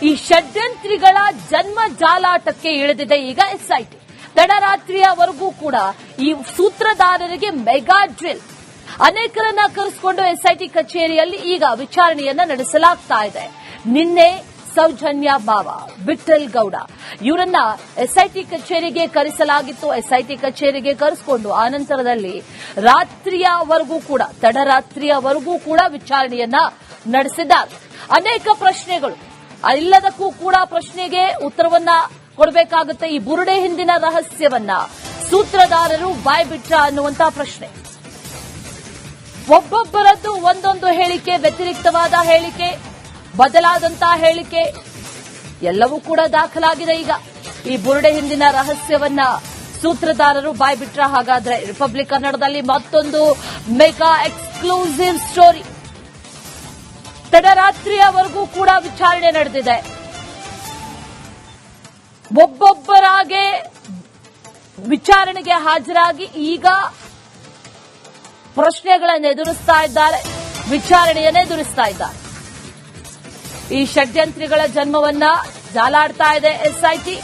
ಈ ಷಡ್ಯಂತ್ರಿಗಳ ಜನ್ಮ ಜಾಲಾಟಕ್ಕೆ ಇಳಿದಿದೆ ಈಗ ಎಸ್ಐಟಿ. ತಡರಾತ್ರಿಯವರೆಗೂ ಕೂಡ ಈ ಸೂತ್ರಧಾರರಿಗೆ ಮೆಗಾ ಡ್ರಿಲ್. ಅನೇಕರನ್ನ ಕರೆಸಿಕೊಂಡು ಎಸ್ಐಟಿ ಕಚೇರಿಯಲ್ಲಿ ಈಗ ವಿಚಾರಣೆಯನ್ನ ನಡೆಸಲಾಗ್ತಾ ಇದೆ. ನಿನ್ನೆ ಸೌಜನ್ಯ ಬಾವ, ವಿಠಲ್ ಗೌಡ ಇವರನ್ನ ಎಸ್ಐಟಿ ಕಚೇರಿಗೆ ಕರೆಸಲಾಗಿತ್ತು. ಎಸ್ಐಟಿ ಕಚೇರಿಗೆ ಕರೆಸಿಕೊಂಡು ಆನಂತರದಲ್ಲಿ ರಾತ್ರಿಯವರೆಗೂ ಕೂಡ ತಡರಾತ್ರಿಯವರೆಗೂ ಕೂಡ ವಿಚಾರಣೆಯನ್ನ ನಡೆಸಿದ್ದಾರೆ. ಅನೇಕ ಪ್ರಶ್ನೆಗಳು, ಎಲ್ಲದಕ್ಕೂ ಕೂಡ ಪ್ರಶ್ನೆಗೆ ಉತ್ತರವನ್ನ ಕೊಡಬೇಕಾಗುತ್ತೆ. ಈ ಬುರುಡೆ ಹಿಂದಿನ ರಹಸ್ಯವನ್ನ ಸೂತ್ರಧಾರರು ಬಾಯ್ಬಿಟ್ರ ಅನ್ನುವಂತ ಪ್ರಶ್ನೆ. ಒಬ್ಬೊಬ್ಬರದ್ದು ಒಂದೊಂದು ಹೇಳಿಕೆ, ವ್ಯತಿರಿಕ್ತವಾದ ಹೇಳಿಕೆ, ಬದಲಾದಂತಹ ಹೇಳಿಕೆ ಎಲ್ಲವೂ ಕೂಡ ದಾಖಲಾಗಿದೆ. ಈಗ ಈ ಬುರುಡೆ ಹಿಂದಿನ ರಹಸ್ಯವನ್ನ ಸೂತ್ರಧಾರರು ಬಾಯ್ಬಿಟ್ರ. ಹಾಗಾದ್ರೆ ರಿಪಬ್ಲಿಕ್ ಕನ್ನಡದಲ್ಲಿ ಮತ್ತೊಂದು ಮೆಗಾ ಎಕ್ಸ್ಕ್ಲೂಸಿವ್ ಸ್ಟೋರಿ. ತಡರಾತ್ರಿಯವರೆಗೂ ಕೂಡ ವಿಚಾರಣೆ ನಡೆದಿದೆ. ಒಬ್ಬೊಬ್ಬರಾಗೆ ವಿಚಾರಣೆಗೆ ಹಾಜರಾಗಿ ಈಗ ಪ್ರಶ್ನೆಗಳನ್ನು ಎದುರಿಸ್ತಾ ಇದ್ದಾರೆ, ವಿಚಾರಣೆಯನ್ನೇ ಎದುರಿಸ್ತಾ ಇದ್ದಾರೆ. ಈ ಷಡ್ಯಂತ್ರಿಗಳ ಜನ್ಮವನ್ನ ಜಾಲಾಡ್ತಾ ಇದೆ ಎಸ್ಐಟಿ.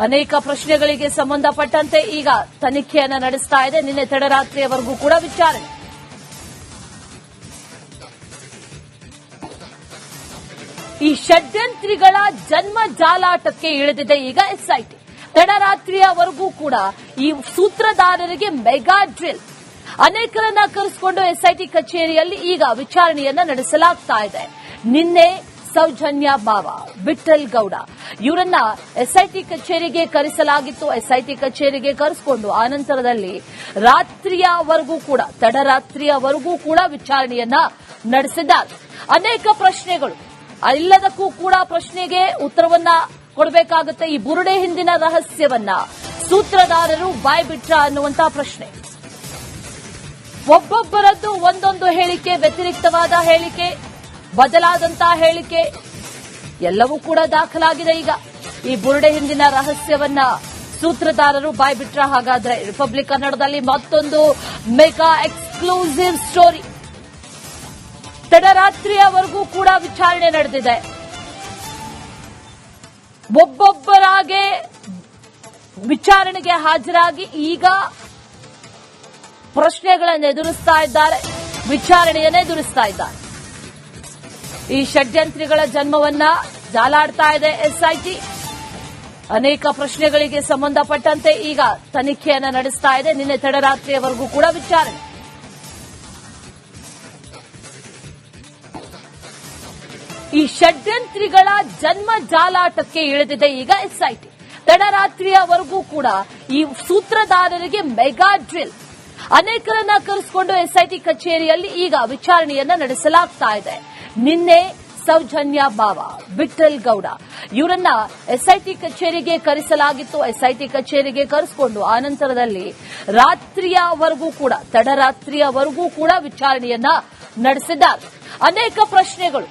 ಅನೇಕ ಪ್ರಶ್ನೆಗಳಿಗೆ ಸಂಬಂಧಪಟ್ಟಂತೆ ಈಗ ತನಿಖೆಯನ್ನ ನಡೆಸ್ತಾ ಇದೆ. ನಿನ್ನೆ ತಡರಾತ್ರಿಯವರೆಗೂ ಕೂಡ ವಿಚಾರಣೆ. ಈ ಷಡ್ಯಂತ್ರಿಗಳ ಜನ್ಮ ಜಾಲಾಟಕ್ಕೆ ಇಳಿದಿದೆ ಈಗ ಎಸ್ಐಟಿ. ತಡರಾತ್ರಿಯವರೆಗೂ ಕೂಡ ಈ ಸೂತ್ರಧಾರರಿಗೆ ಮೆಗಾ ಡ್ರಿಲ್. ಅನೇಕರನ್ನ ಕರೆಸಿಕೊಂಡು ಎಸ್ಐಟಿ ಕಚೇರಿಯಲ್ಲಿ ಈಗ ವಿಚಾರಣೆಯನ್ನ ನಡೆಸಲಾಗ್ತಾ ಇದೆ. ನಿನ್ನೆ ಸೌಜನ್ಯ ಬಾವ, ವಿಠಲ್ ಗೌಡ ಇವರನ್ನ ಎಸ್ಐಟಿ ಕಚೇರಿಗೆ ಕರೆಸಲಾಗಿತ್ತು. ಎಸ್ಐಟಿ ಕಚೇರಿಗೆ ಕರೆಸಿಕೊಂಡು ಆನಂತರದಲ್ಲಿ ರಾತ್ರಿಯವರೆಗೂ ಕೂಡ ತಡರಾತ್ರಿಯವರೆಗೂ ಕೂಡ ವಿಚಾರಣೆಯನ್ನ ನಡೆಸಿದ್ದಾರೆ. ಅನೇಕ ಪ್ರಶ್ನೆಗಳು, ಎಲ್ಲದಕ್ಕೂ ಕೂಡ ಪ್ರಶ್ನೆಗೆ ಉತ್ತರವನ್ನ ಕೊಡಬೇಕಾಗುತ್ತೆ. ಈ ಬುರುಡೆ ಹಿಂದಿನ ರಹಸ್ಯವನ್ನ ಸೂತ್ರಧಾರರು ಬಾಯ್ಬಿಟ್ರ ಅನ್ನುವಂತ ಪ್ರಶ್ನೆ. ಒಬ್ಬೊಬ್ಬರದ್ದು ಒಂದೊಂದು ಹೇಳಿಕೆ, ವ್ಯತಿರಿಕ್ತವಾದ ಹೇಳಿಕೆ, ಬದಲಾದಂತಹ ಹೇಳಿಕೆ ಎಲ್ಲವೂ ಕೂಡ ದಾಖಲಾಗಿದೆ. ಈಗ ಈ ಬುರುಡೆ ಹಿಂದಿನ ರಹಸ್ಯವನ್ನ ಸೂತ್ರಧಾರರು ಬಾಯ್ಬಿಟ್ರ. ಹಾಗಾದ್ರೆ ರಿಪಬ್ಲಿಕ್ ಕನ್ನಡದಲ್ಲಿ ಮತ್ತೊಂದು ಮೆಗಾ ಎಕ್ಸ್ಕ್ಲೂಸಿವ್ ಸ್ಟೋರಿ. ತಡರಾತ್ರಿಯವರೆಗೂ ಕೂಡ ವಿಚಾರಣೆ ನಡೆದಿದೆ. ಒಬ್ಬೊಬ್ಬರಾಗೆ ವಿಚಾರಣೆಗೆ ಹಾಜರಾಗಿ ಈಗ ಪ್ರಶ್ನೆಗಳನ್ನು ಎದುರಿಸ್ತಾ ಇದ್ದಾರೆ, ವಿಚಾರಣೆಯನ್ನೇ ಎದುರಿಸ್ತಾ ಇದ್ದಾರೆ. ಈ ಷಡ್ಯಂತ್ರಿಗಳ ಜನ್ಮವನ್ನ ಜಾಲಾಡ್ತಾ ಇದೆ ಎಸ್ಐಟಿ. ಅನೇಕ ಪ್ರಶ್ನೆಗಳಿಗೆ ಸಂಬಂಧಪಟ್ಟಂತೆ ಈಗ ತನಿಖೆಯನ್ನ ನಡೆಸ್ತಾ ಇದೆ. ನಿನ್ನೆ ತಡರಾತ್ರಿಯವರೆಗೂ ಕೂಡ ವಿಚಾರಣೆ. ಈ ಷಡ್ಯಂತ್ರಿಗಳ ಜನ್ಮ ಜಾಲಾಟಕ್ಕೆ ಇಳಿದಿದೆ ಈಗ ಎಸ್ಐಟಿ. ತಡರಾತ್ರಿಯವರೆಗೂ ಕೂಡ ಈ ಸೂತ್ರಧಾರರಿಗೆ ಮೆಗಾ ಡ್ರಿಲ್. ಅನೇಕರನ್ನ ಕರೆಸಿಕೊಂಡು ಎಸ್ಐಟಿ ಕಚೇರಿಯಲ್ಲಿ ಈಗ ವಿಚಾರಣೆಯನ್ನ ನಡೆಸಲಾಗ್ತಾ ಇದೆ. ನಿನ್ನೆ ಸೌಜನ್ಯ ಬಾವ, ವಿಠಲ್ ಗೌಡ ಇವರನ್ನ ಎಸ್ಐಟಿ ಕಚೇರಿಗೆ ಕರೆಸಲಾಗಿತ್ತು. ಎಸ್ಐಟಿ ಕಚೇರಿಗೆ ಕರೆಸಿಕೊಂಡು ಆನಂತರದಲ್ಲಿ ರಾತ್ರಿಯವರೆಗೂ ಕೂಡ ತಡರಾತ್ರಿಯವರೆಗೂ ಕೂಡ ವಿಚಾರಣೆಯನ್ನ ನಡೆಸಿದ್ದಾರೆ. ಅನೇಕ ಪ್ರಶ್ನೆಗಳು,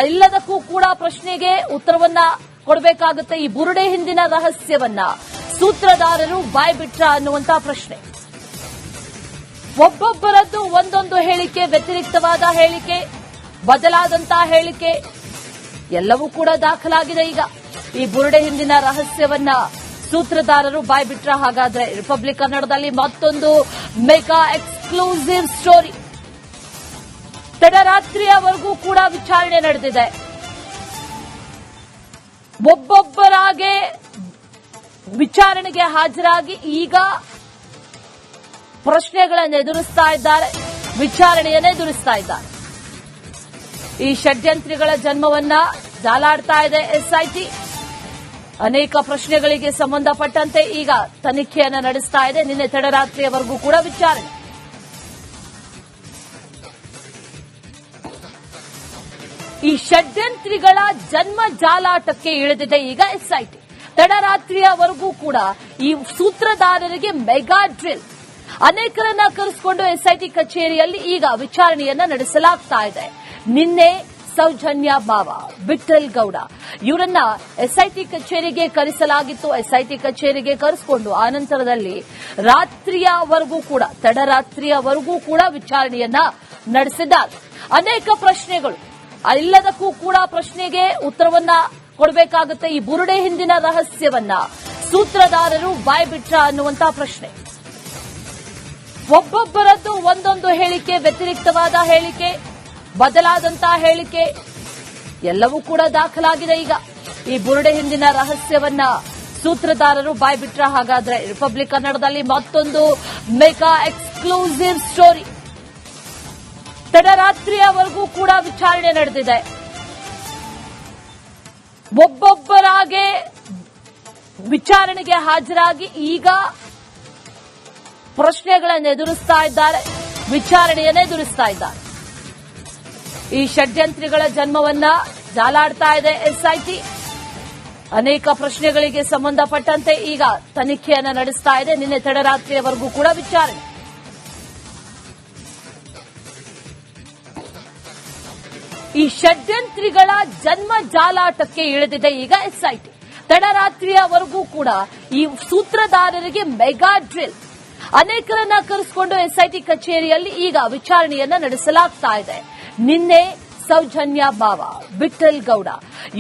ಎಲ್ಲದಕ್ಕೂ ಕೂಡ ಪ್ರಶ್ನೆಗೆ ಉತ್ತರವನ್ನ ಕೊಡಬೇಕಾಗುತ್ತೆ. ಈ ಬುರುಡೆ ಹಿಂದಿನ ರಹಸ್ಯವನ್ನ ಸೂತ್ರಧಾರರು ಬಾಯ್ಬಿಟ್ರ ಅನ್ನುವಂತ ಪ್ರಶ್ನೆ. ಒಬ್ಬೊಬ್ಬರದ್ದು ಒಂದೊಂದು ಹೇಳಿಕೆ, ವ್ಯತಿರಿಕ್ತವಾದ ಹೇಳಿಕೆ, ಬದಲಾದಂತಹ ಹೇಳಿಕೆ ಎಲ್ಲವೂ ಕೂಡ ದಾಖಲಾಗಿದೆ. ಈಗ ಈ ಬುರುಡೆ ಹಿಂದಿನ ರಹಸ್ಯವನ್ನ ಸೂತ್ರಧಾರರು ಬಾಯ್ಬಿಟ್ರ. ಹಾಗಾದ್ರೆ ರಿಪಬ್ಲಿಕ್ ಕನ್ನಡದಲ್ಲಿ ಮತ್ತೊಂದು ಮೆಗಾ ಎಕ್ಸ್ಕ್ಲೂಸಿವ್ ಸ್ಟೋರಿ. ತಡರಾತ್ರಿಯವರೆಗೂ ಕೂಡ ವಿಚಾರಣೆ ನಡೆದಿದೆ. ಒಬ್ಬೊಬ್ಬರಾಗೆ ವಿಚಾರಣೆಗೆ ಹಾಜರಾಗಿ ಈಗ ಪ್ರಶ್ನೆಗಳನ್ನು ಎದುರಿಸ್ತಾ ಇದ್ದಾರೆ, ವಿಚಾರಣೆಯನ್ನೇ ಎದುರಿಸ್ತಾ ಇದ್ದಾರೆ. ಈ ಷಡ್ಯಂತ್ರಿಗಳ ಜನ್ಮವನ್ನ ಜಾಲಾಡ್ತಾ ಇದೆ ಎಸ್ಐಟಿ. ಅನೇಕ ಪ್ರಶ್ನೆಗಳಿಗೆ ಸಂಬಂಧಪಟ್ಟಂತೆ ಈಗ ತನಿಖೆಯನ್ನ ನಡೆಸ್ತಾ ಇದೆ. ನಿನ್ನೆ ತಡರಾತ್ರಿಯವರೆಗೂ ಕೂಡ ವಿಚಾರಣೆ. ಈ ಷಡ್ಯಂತ್ರಿಗಳ ಜನ್ಮ ಜಾಲಾಟಕ್ಕೆ ಇಳಿದಿದೆ ಈಗ ಎಸ್ಐಟಿ. ತಡರಾತ್ರಿಯವರೆಗೂ ಕೂಡ ಈ ಸೂತ್ರಧಾರರಿಗೆ ಮೆಗಾ ಡ್ರಿಲ್. ಅನೇಕರನ್ನ ಕರೆಸಿಕೊಂಡು ಎಸ್ಐಟಿ ಕಚೇರಿಯಲ್ಲಿ ಈಗ ವಿಚಾರಣೆಯನ್ನ ನಡೆಸಲಾಗ್ತಾ ಇದೆ. ನಿನ್ನೆ ಸೌಜನ್ಯ ಬಾವ, ವಿಠಲ್ ಗೌಡ ಇವರನ್ನ ಎಸ್ಐಟಿ ಕಚೇರಿಗೆ ಕರೆಸಲಾಗಿತ್ತು. ಎಸ್ಐಟಿ ಕಚೇರಿಗೆ ಕರೆಸಿಕೊಂಡು ಆನಂತರದಲ್ಲಿ ರಾತ್ರಿಯವರೆಗೂ ಕೂಡ ತಡರಾತ್ರಿಯವರೆಗೂ ಕೂಡ ವಿಚಾರಣೆಯನ್ನ ನಡೆಸಿದ್ದಾರೆ. ಅನೇಕ ಪ್ರಶ್ನೆಗಳು, ಎಲ್ಲದಕ್ಕೂ ಕೂಡ ಪ್ರಶ್ನೆಗೆ ಉತ್ತರವನ್ನ ಕೊಡಬೇಕಾಗುತ್ತೆ. ಈ ಬುರುಡೆ ಹಿಂದಿನ ರಹಸ್ಯವನ್ನ ಸೂತ್ರಧಾರರು ಬಾಯ್ಬಿಟ್ರ ಅನ್ನುವಂತ ಪ್ರಶ್ನೆ. ಒಬ್ಬೊಬ್ಬರದ್ದು ಒಂದೊಂದು ಹೇಳಿಕೆ, ವ್ಯತಿರಿಕ್ತವಾದ ಹೇಳಿಕೆ, ಬದಲಾದಂತಹ ಹೇಳಿಕೆ ಎಲ್ಲವೂ ಕೂಡ ದಾಖಲಾಗಿದೆ. ಈಗ ಈ ಬುರುಡೆ ಹಿಂದಿನ ರಹಸ್ಯವನ್ನ ಸೂತ್ರಧಾರರು ಬಾಯ್ಬಿಟ್ರ. ಹಾಗಾದ್ರೆ ರಿಪಬ್ಲಿಕ್ ಕನ್ನಡದಲ್ಲಿ ಮತ್ತೊಂದು ಮೆಗಾ ಎಕ್ಸ್ಕ್ಲೂಸಿವ್ ಸ್ಟೋರಿ. ತಡರಾತ್ರಿಯವರೆಗೂ ಕೂಡ ವಿಚಾರಣೆ ನಡೆದಿದೆ. ಒಬ್ಬೊಬ್ಬರಾಗೆ ವಿಚಾರಣೆಗೆ ಹಾಜರಾಗಿ ಈಗ ಪ್ರಶ್ನೆಗಳನ್ನು ಎದುರಿಸ್ತಾ ಇದ್ದಾರೆ, ವಿಚಾರಣೆಯನ್ನೇ ಎದುರಿಸ್ತಾ ಇದ್ದಾರೆ. ಈ ಷಡ್ಯಂತ್ರಿಗಳ ಜನ್ಮವನ್ನ ಜಾಲಾಡ್ತಾ ಇದೆ ಎಸ್ಐಟಿ. ಅನೇಕ ಪ್ರಶ್ನೆಗಳಿಗೆ ಸಂಬಂಧಪಟ್ಟಂತೆ ಈಗ ತನಿಖೆಯನ್ನ ನಡೆಸ್ತಾ ಇದೆ. ನಿನ್ನೆ ತಡರಾತ್ರಿಯವರೆಗೂ ಕೂಡ ವಿಚಾರಣೆ. ಈ ಷಡ್ಯಂತ್ರಿಗಳ ಜನ್ಮ ಜಾಲಾಟಕ್ಕೆ ಇಳಿದಿದೆ ಈಗ ಎಸ್ಐಟಿ. ತಡರಾತ್ರಿಯವರೆಗೂ ಕೂಡ ಈ ಸೂತ್ರಧಾರರಿಗೆ ಮೆಗಾ ಡ್ರಿಲ್. ಅನೇಕರನ್ನ ಕರೆಸಿಕೊಂಡು ಎಸ್ಐಟಿ ಕಚೇರಿಯಲ್ಲಿ ಈಗ ವಿಚಾರಣೆಯನ್ನ ನಡೆಸಲಾಗ್ತಾ ಇದೆ. ನಿನ್ನೆ ಸೌಜನ್ಯ ಬಾವ, ವಿಠಲ್ ಗೌಡ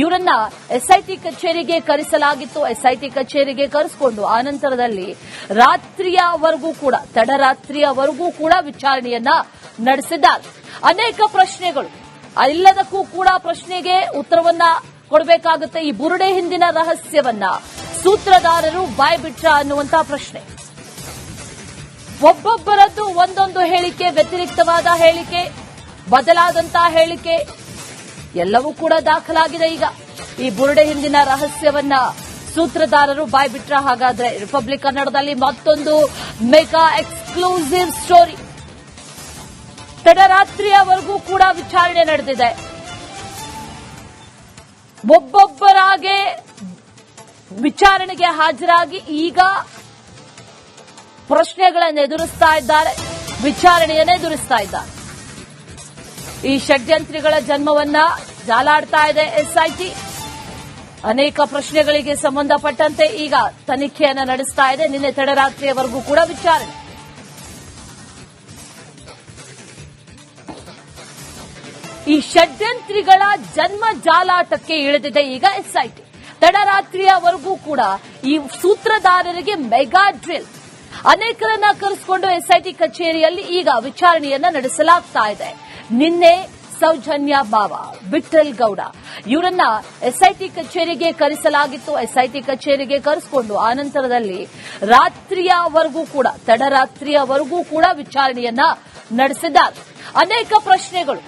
ಇವರನ್ನ ಎಸ್ಐಟಿ ಕಚೇರಿಗೆ ಕರೆಸಲಾಗಿತ್ತು. ಎಸ್ಐಟಿ ಕಚೇರಿಗೆ ಕರೆಸಿಕೊಂಡು ಆನಂತರದಲ್ಲಿ ತಡರಾತ್ರಿಯವರೆಗೂ ಕೂಡ ವಿಚಾರಣೆಯನ್ನ ನಡೆಸಿದ್ದಾರೆ. ಅನೇಕ ಪ್ರಶ್ನೆಗಳು, ಎಲ್ಲದಕ್ಕೂ ಕೂಡ ಪ್ರಶ್ನೆಗೆ ಉತ್ತರವನ್ನ ಕೊಡಬೇಕಾಗುತ್ತೆ. ಈ ಬುರುಡೆ ಹಿಂದಿನ ರಹಸ್ಯವನ್ನ ಸೂತ್ರಧಾರರು ಬಾಯ್ಬಿಟ್ರ ಅನ್ನುವಂತ ಪ್ರಶ್ನೆ. ಒಬ್ಬೊಬ್ಬರದ್ದು ಒಂದೊಂದು ಹೇಳಿಕೆ, ವ್ಯತಿರಿಕ್ತವಾದ ಹೇಳಿಕೆ, ಬದಲಾದಂತಹ ಹೇಳಿಕೆ ಎಲ್ಲವೂ ಕೂಡ ದಾಖಲಾಗಿದೆ. ಈಗ ಈ ಬುರುಡೆ ಹಿಂದಿನ ರಹಸ್ಯವನ್ನ ಸೂತ್ರಧಾರರು ಬಾಯ್ಬಿಟ್ರ. ಹಾಗಾದ್ರೆ ರಿಪಬ್ಲಿಕ್ ಕನ್ನಡದಲ್ಲಿ ಮತ್ತೊಂದು ಮೆಗಾ ಎಕ್ಸ್ಕ್ಲೂಸಿವ್ ಸ್ಟೋರಿ. ತಡರಾತ್ರಿಯವರೆಗೂ ಕೂಡ ವಿಚಾರಣೆ ನಡೆದಿದೆ. ಒಬ್ಬೊಬ್ಬರಾಗೆ ವಿಚಾರಣೆಗೆ ಹಾಜರಾಗಿ ಈಗ ಪ್ರಶ್ನೆಗಳನ್ನು ಎದುರಿಸ್ತಾ ಇದ್ದಾರೆ, ವಿಚಾರಣೆಯನ್ನೇ ಎದುರಿಸ್ತಾ ಇದ್ದಾರೆ. ಈ ಷಡ್ಯಂತ್ರಿಗಳ ಜನ್ಮವನ್ನ ಜಾಲಾಡ್ತಾ ಇದೆ ಎಸ್ಐಟಿ. ಅನೇಕ ಪ್ರಶ್ನೆಗಳಿಗೆ ಸಂಬಂಧಪಟ್ಟಂತೆ ಈಗ ತನಿಖೆಯನ್ನ ನಡೆಸ್ತಾ ಇದೆ. ನಿನ್ನೆ ತಡರಾತ್ರಿಯವರೆಗೂ ಕೂಡ ವಿಚಾರಣೆ. ಈ ಷಡ್ಯಂತ್ರಿಗಳ ಜನ್ಮ ಜಾಲಾಟಕ್ಕೆ ಇಳಿದಿದೆ ಈಗ ಎಸ್ಐಟಿ. ತಡರಾತ್ರಿಯವರೆಗೂ ಕೂಡ ಈ ಸೂತ್ರಧಾರರಿಗೆ ಮೆಗಾ ಡ್ರಿಲ್. ಅನೇಕರನ್ನ ಕರೆಸಿಕೊಂಡು ಎಸ್ಐಟಿ ಕಚೇರಿಯಲ್ಲಿ ಈಗ ವಿಚಾರಣೆಯನ್ನ ನಡೆಸಲಾಗ್ತಾ ಇದೆ. ನಿನ್ನೆ ಸೌಜನ್ಯ ಬಾವ, ವಿಠಲ್ ಗೌಡ ಇವರನ್ನ ಎಸ್ಐಟಿ ಕಚೇರಿಗೆ ಕರೆಸಲಾಗಿತ್ತು. ಎಸ್ಐಟಿ ಕಚೇರಿಗೆ ಕರೆಸಿಕೊಂಡು ಆನಂತರದಲ್ಲಿ ತಡರಾತ್ರಿಯವರೆಗೂ ಕೂಡ ವಿಚಾರಣೆಯನ್ನ ನಡೆಸಿದ್ದಾರೆ. ಅನೇಕ ಪ್ರಶ್ನೆಗಳು,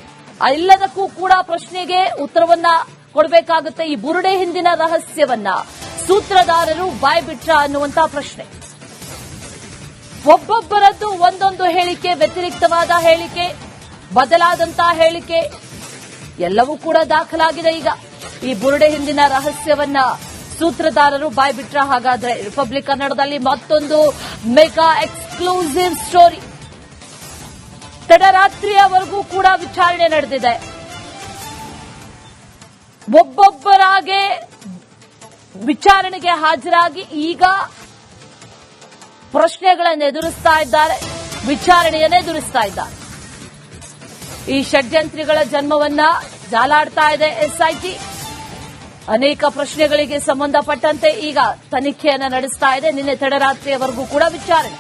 ಎಲ್ಲದಕ್ಕೂ ಕೂಡ ಪ್ರಶ್ನೆಗೆ ಉತ್ತರವನ್ನ ಕೊಡಬೇಕಾಗುತ್ತೆ. ಈ ಬುರುಡೆ ಹಿಂದಿನ ರಹಸ್ಯವನ್ನ ಸೂತ್ರಧಾರರು ಬಾಯ್ಬಿಟ್ರ ಅನ್ನುವಂತ ಪ್ರಶ್ನೆ. ಒಬ್ಬೊಬ್ಬರದ್ದು ಒಂದೊಂದು ಹೇಳಿಕೆ, ವ್ಯತಿರಿಕ್ತವಾದ ಹೇಳಿಕೆ, ಬದಲಾದಂತಹ ಹೇಳಿಕೆ ಎಲ್ಲವೂ ಕೂಡ ದಾಖಲಾಗಿದೆ. ಈಗ ಈ ಬುರುಡೆ ಹಿಂದಿನ ರಹಸ್ಯವನ್ನ ಸೂತ್ರಧಾರರು ಬಾಯ್ಬಿಟ್ರ. ಹಾಗಾದ್ರೆ ರಿಪಬ್ಲಿಕ್ ಕನ್ನಡದಲ್ಲಿ ಮತ್ತೊಂದು ಮೆಗಾ ಎಕ್ಸ್ಕ್ಲೂಸಿವ್ ಸ್ಟೋರಿ. ತಡರಾತ್ರಿಯವರೆಗೂ ಕೂಡ ವಿಚಾರಣೆ ನಡೆದಿದೆ. ಒಬ್ಬೊಬ್ಬರಾಗೆ ವಿಚಾರಣೆಗೆ ಹಾಜರಾಗಿ ಈಗ ಪ್ರಶ್ನೆಗಳನ್ನು ಎದುರಿಸ್ತಾ ಇದ್ದಾರೆ, ವಿಚಾರಣೆಯನ್ನೇ ಎದುರಿಸ್ತಾ ಇದ್ದಾರೆ. ಈ ಷಡ್ಯಂತ್ರಿಗಳ ಜನ್ಮವನ್ನ ಜಾಲಾಡ್ತಾ ಇದೆ ಎಸ್ಐಟಿ. ಅನೇಕ ಪ್ರಶ್ನೆಗಳಿಗೆ ಸಂಬಂಧಪಟ್ಟಂತೆ ಈಗ ತನಿಖೆಯನ್ನ ನಡೆಸ್ತಾ ಇದೆ. ನಿನ್ನೆ ತಡರಾತ್ರಿಯವರೆಗೂ ಕೂಡ ವಿಚಾರಣೆ.